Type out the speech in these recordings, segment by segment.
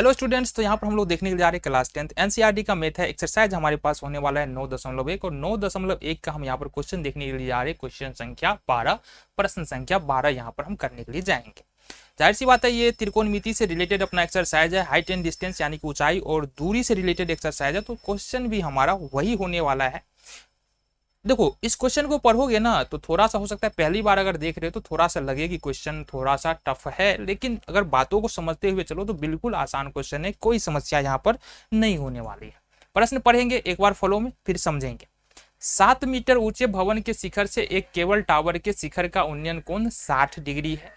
Hello students, तो यहाँ पर हम लोग देखने के लिए जा रहे हैं क्लास 10th एनसीईआरटी का मैथ है एक्सरसाइज हमारे पास होने वाला है 9.1 और 9.1 का हम यहाँ पर क्वेश्चन देखने के लिए जा रहे हैं। क्वेश्चन संख्या 12, प्रश्न संख्या 12 यहाँ पर हम करने के लिए जाएंगे। जाहिर सी बात है, ये त्रिकोणमिति से रिलेटेड अपना एक्सरसाइज है, हाइट एंड डिस्टेंस यानी कि ऊंचाई और दूरी से रिलेटेड एक्सरसाइज है, तो क्वेश्चन भी हमारा वही होने वाला है। देखो, इस क्वेश्चन को पढ़ोगे ना तो थोड़ा सा हो सकता है पहली बार अगर देख रहे हो तो थोड़ा सा लगे कि क्वेश्चन थोड़ा सा टफ है, लेकिन अगर बातों को समझते हुए चलो तो बिल्कुल आसान क्वेश्चन है, कोई समस्या यहाँ पर नहीं होने वाली है। प्रश्न पढ़ेंगे एक बार फॉलो में, फिर समझेंगे। 7 मीटर ऊंचे भवन के शिखर से एक केबल टावर के शिखर का उन्नयन कोण 60 डिग्री है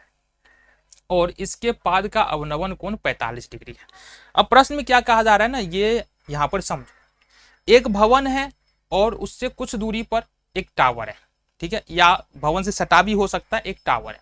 और इसके पाद का अवनमन कोण 45 डिग्री है। अब प्रश्न में क्या कहा जा रहा है ना, ये यहाँ पर समझो। एक भवन है और उससे कुछ दूरी पर एक टावर है, ठीक है, या भवन से सटा भी हो सकता है, एक टावर है।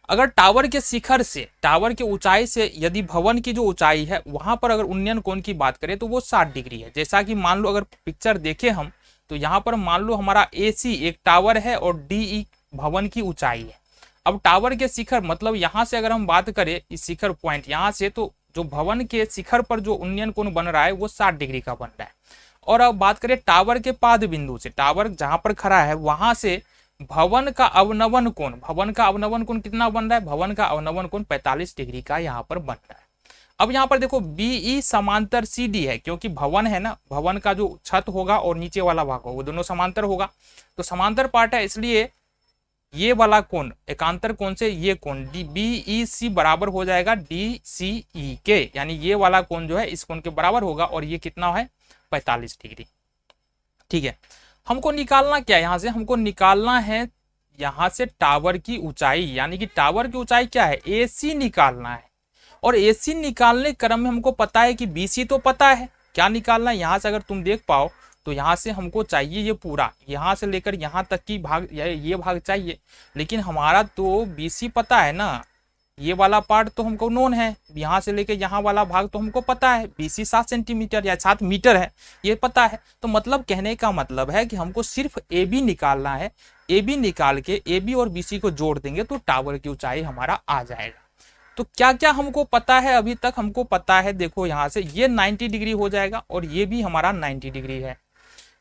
अगर टावर के शिखर से, टावर के ऊंचाई से यदि भवन की जो ऊंचाई है वहां पर अगर उन्नयन कोण की बात करें तो वो 60 डिग्री है। जैसा कि मान लो, अगर पिक्चर देखें हम तो यहाँ पर मान लो हमारा AC एक टावर है और DE भवन की ऊंचाई है। अब टावर के शिखर मतलब यहाँ से अगर हम बात करें इस शिखर पॉइंट यहाँ से, तो जो भवन के शिखर पर जो उन्नयन कोण बन रहा है वो 60 डिग्री का बन रहा है। और अब बात करें टावर के पाद बिंदु से, टावर जहां पर खड़ा है वहां से भवन का अवनमन कोण, भवन का अवनमन कोण कितना बन रहा है? भवन का अवनमन कोण 45 डिग्री का यहाँ पर बन रहा है। अब यहाँ पर देखो BE समांतर CD है, क्योंकि भवन है ना, भवन का जो छत होगा और नीचे वाला भाग होगा वो दोनों समांतर होगा, तो समांतर पार्ट है, इसलिए ये वाला कोण एकांतर कोण से ये कोण BEC बराबर हो जाएगा DCE के, यानी ये वाला कोण जो है इस कोण के बराबर होगा और ये कितना है? 45 डिग्री। ठीक है, हमको निकालना क्या है? यहां से हमको निकालना है यहां से टावर की ऊंचाई, यानी कि टावर की ऊंचाई क्या है? AC निकालना है। और AC निकालने क्रम में हमको पता है कि BC तो पता है, क्या निकालना है यहां से अगर तुम देख पाओ तो यहां से हमको चाहिए ये पूरा, यहां से लेकर यहां तक की भाग, ये भाग चाहिए, लेकिन हमारा तो BC पता है ना, ये वाला पार्ट तो हमको नोन है, यहाँ से लेके यहाँ वाला भाग तो हमको पता है, BC 7 सेंटीमीटर या 7 मीटर है, ये पता है। तो मतलब कहने का मतलब है कि हमको सिर्फ AB निकालना है। AB निकाल के AB और BC को जोड़ देंगे तो टावर की ऊंचाई हमारा आ जाएगा। तो क्या क्या हमको पता है? अभी तक हमको पता है, देखो यहाँ से ये 90 डिग्री हो जाएगा और ये भी हमारा 90 डिग्री है।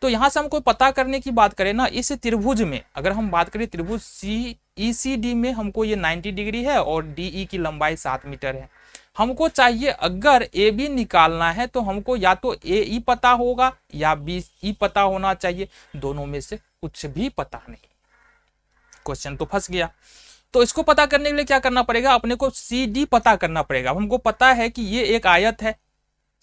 तो यहां से हमको पता करने की बात करें ना, इस त्रिभुज में अगर हम बात करें त्रिभुज CECD में हमको ये 90 डिग्री है और DE की लंबाई 7 मीटर है। हमको चाहिए अगर AB निकालना है तो हमको या तो AE पता होगा या BE पता होना चाहिए, दोनों में से कुछ भी पता नहीं। क्वेश्चन तो फंस गया। तो इसको पता करने के लिए क्या करना पड़ेगा? अपने को CD पता करना पड़ेगा। हमको पता है कि ये एक आयत है,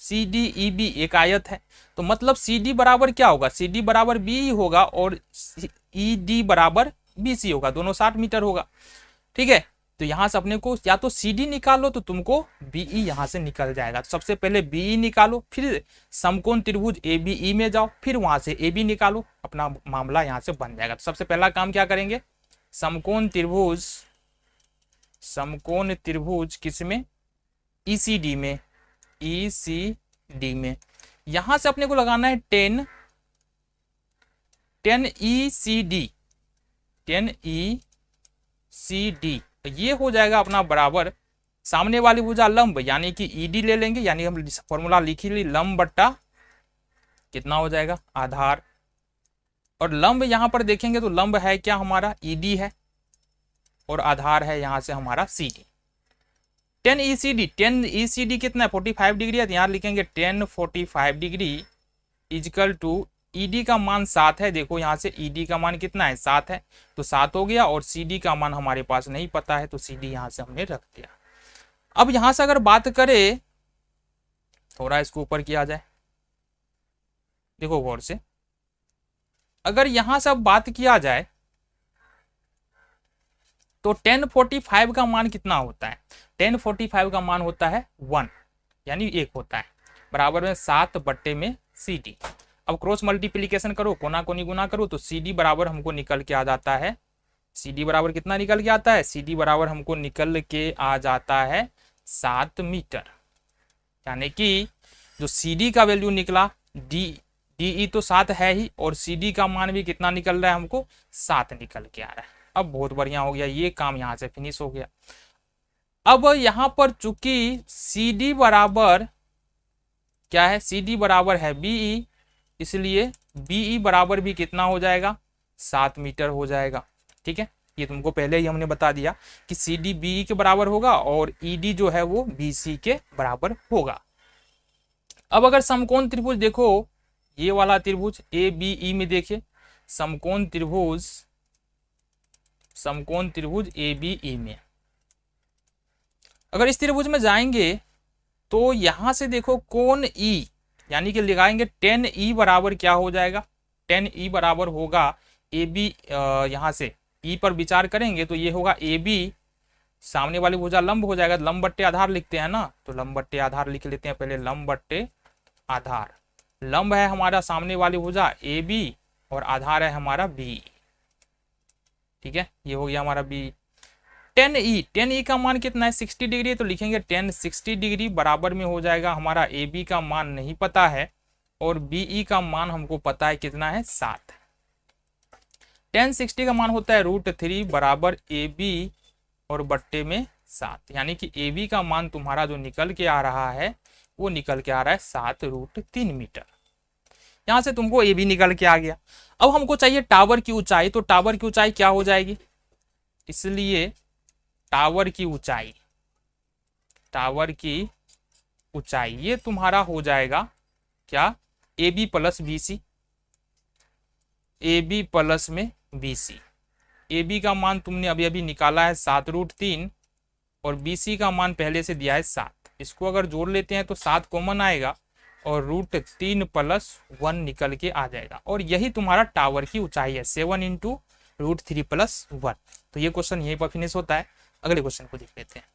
CDEB एक आयत है, तो मतलब CD बराबर क्या होगा? CD बराबर BE होगा और ED बराबर BC होगा, दोनों 60 मीटर होगा। ठीक है, तो यहां से अपने को या तो CD निकालो तो तुमको BE यहां से निकल जाएगा। तो सबसे पहले BE निकालो, फिर समकोण त्रिभुज ABE में जाओ, फिर वहां से AB निकालो, अपना मामला यहां से बन जाएगा। तो सबसे पहला काम क्या करेंगे? समकोण त्रिभुज किसमें? ECD में, ECD में। यहां से अपने को लगाना है 10 ECD, 10 ECD। ये हो जाएगा अपना बराबर सामने वाली भुजा लंब, यानी कि ED ले लेंगे, यानी हम फॉर्मूला लिख ली, लंब बट्टा कितना हो जाएगा? आधार। और लंब यहां पर देखेंगे तो लंब है क्या हमारा? ED है और आधार है यहां से हमारा CD। 10 ECD कितना है? 45 डिग्री है, तो यहाँ लिखेंगे 10 45 डिग्री इजकल टू ED का मान 7 है। देखो यहाँ से ED का मान कितना है? 7 है, तो 7 हो गया, और CD का मान हमारे पास नहीं पता है तो CD यहाँ से हमने रख दिया। अब यहाँ से अगर बात करें, थोड़ा इसको ऊपर किया जाए, देखो गौर से, अगर यहाँ से अब बात किया जाए तो 1045 का मान कितना होता है? 1045 का मान होता है 1, यानी 1 होता है, बराबर में 7 बट्टे में CD। अब क्रॉस मल्टीप्लीकेशन करो, कोना कोनी गुना करो, तो CD बराबर हमको निकल के आ जाता है, CD बराबर कितना निकल के आता है? CD बराबर हमको निकल के आ जाता है 7 मीटर, यानी कि जो CD का वैल्यू निकला, DE तो 7 है ही, और CD का मान भी कितना निकल रहा है? हमको 7 निकल के आ रहा है। अब बहुत बढ़िया हो गया, ये काम यहाँ से फिनिश हो गया। अब यहां पर चूंकि सी डी बराबर क्या है, सी डी बराबर है बीई, इसलिए बीई बराबर भी कितना हो जाएगा, 7 मीटर हो जाएगा। ठीक है, ये तुमको पहले ही हमने बता दिया कि सी डी बीई के बराबर होगा और ईडी जो है वो बीसी के बराबर होगा। अब अगर समकोण त्रिभुज देखो, ये वाला त्रिभुज ए बी ई में देखिए, समकोण त्रिभुज ए बी ई में अगर इस त्रिभुज में जाएंगे तो यहां से देखो कोण ई यानी कि लगाएंगे tan ई बराबर क्या हो जाएगा, tan ई बराबर होगा ए बी, यहां से ई पर विचार करेंगे तो ये होगा ए बी, सामने वाली भुजा लंब हो जाएगा, लंब बट्टे आधार लिखते हैं ना, तो लंब बट्टे आधार लिख लेते हैं पहले, लंब बट्टे आधार, लंब है हमारा सामने वाली भुजा ए बी और आधार है हमारा बी। ठीक है, ये हो गया हमारा बी। tan ई का मान कितना है, 60 डिग्री, तो लिखेंगे tan 60 डिग्री बराबर में हो जाएगा हमारा ए बी का मान नहीं पता है और बीई का मान हमको पता है कितना है, 7। tan 60 का मान होता है √3 बराबर ए बी और बट्टे में 7, यानी कि ए बी का मान तुम्हारा जो निकल के आ रहा है वो निकल के आ रहा है 7√3 मीटर। यहां से तुमको ए बी निकल के आ गया। अब हमको चाहिए टावर की ऊंचाई, तो टावर की ऊंचाई क्या हो जाएगी, इसलिए टावर की ऊंचाई ये तुम्हारा हो जाएगा क्या, A B plus B C, A B plus में बी सी। ए बी का मान तुमने अभी अभी निकाला है 7√3 और बी सी का मान पहले से दिया है 7, इसको अगर जोड़ लेते हैं तो 7 कॉमन आएगा और √3 + 1 निकल के आ जाएगा और यही तुम्हारा टावर की ऊंचाई है, 7 × √3 + 1। तो ये क्वेश्चन यहीं पर फिनिश होता है। अगले क्वेश्चन को देख लेते हैं।